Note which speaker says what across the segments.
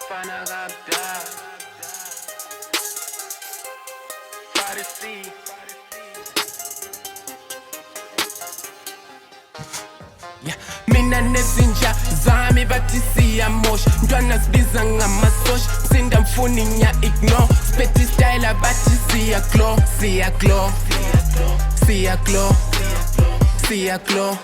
Speaker 1: Fana Rabda Farsi Mina nezinja zami bathi siyamosha Ntwana sibiza ngamasosh Sinda mfuni nya ignore Speti style bathi siyaglow Siyaglow Siyaglow Siyaglow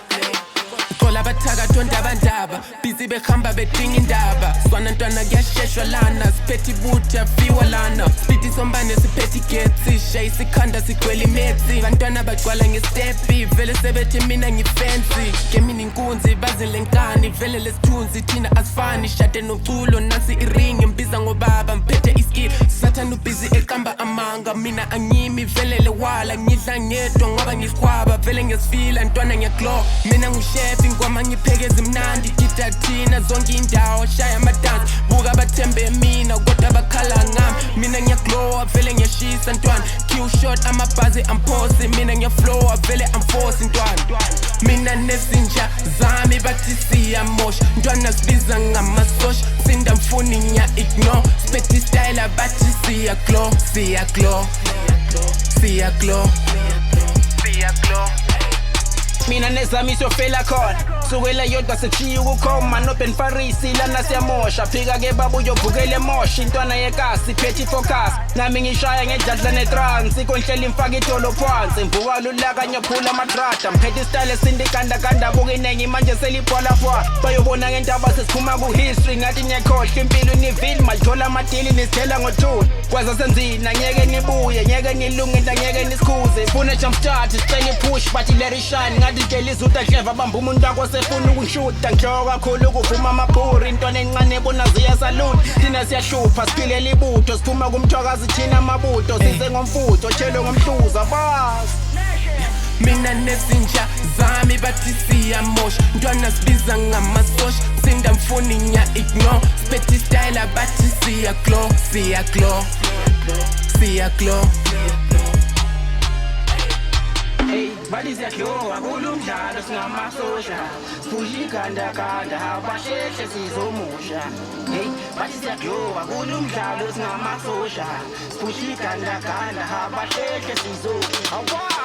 Speaker 1: Kola bathaka tonda bandaba Busy behamba bedinga indaba Swana ntwana kuyasheshwa lana Siphethi buthi afiwa lana Sipiti sombane siphethi getsi Shay sikhanda sigwela imetsi Bantwana bagcwala ngestepi Vele sebethi mina ngifensi Gemini inkunzi bazile nkani Vele lesithunzi thina asifani Shade noculo nansi iringi Mbiza ngobaba mphethe iskill Sathana ubhizi eqamba amanga Mina angimi vele lewala Ngidla ngedwa ngoba ngiskwaba Vele ngesifila ntwana ngiyaglow Mina ngushefi ngoma ngiphekeza imnandi Gida thina zonke indawo Shaya amadansi Buka bathembe mina Kodwa bakhala ngami Mina ngiyaglowa vele ngiyashisa ntwana Kill shot amabhazi amphosi Mina ngiyaflowa vele amforce ntwana Mina nezinja zami bathi siyamosha Ntwana sibiza ngamasosha Sinda mfuni nya ignore Speti style bathi siyaglow Siyaglow Siyaglow Siyaglow
Speaker 2: Mina nezami siyofela khona Sukela yodwa sechiya ukukhoma Noben Farisi lana siyamosha Fika ke babu uyovukela emosha Intwana yekasi phethi focus Nami ngishaya ngedladla netrance Konhlela imfaka idolo phansi Mvuka lulaka nyophula amadrada Mphethi style sindikanda kanda Buka inengi manje selibhola fwa Bayobona ngendaba sesikhuma ku-history Ngathi nyekhohle impilo nivile Malithola amadili nisithela ngothuli Kwaza senzina ngeke nibuye Ngeke nilunge ngeke nisikhuze Funa jump start sicela push But let it shine Ngathi tshela izuta clever Bamba umuntu wakho sefuna ukungishuta Ngihloka kakhulu kuvuma amabhuri Intwana encane bona ziya salute Thina siyashupha siphilela ibutho Siphuma kumthwakazi thina amabutho Size ngomfutho tshelo ngomhluza bas
Speaker 1: Mina nezinja zami bathi siyamosha Ntwana sibiza ngamasosha Sinda mfuni nya ignore Speti style bathi siyaglow Siyaglow Siyaglow
Speaker 2: Bali siyaglowa kulumdlalo singamasosha Sipusha igandaganda abasheshe sizomusha Bali siyaglowa kulumdlalo singamasosha Sipusha igandaganda abasheshe sizomusha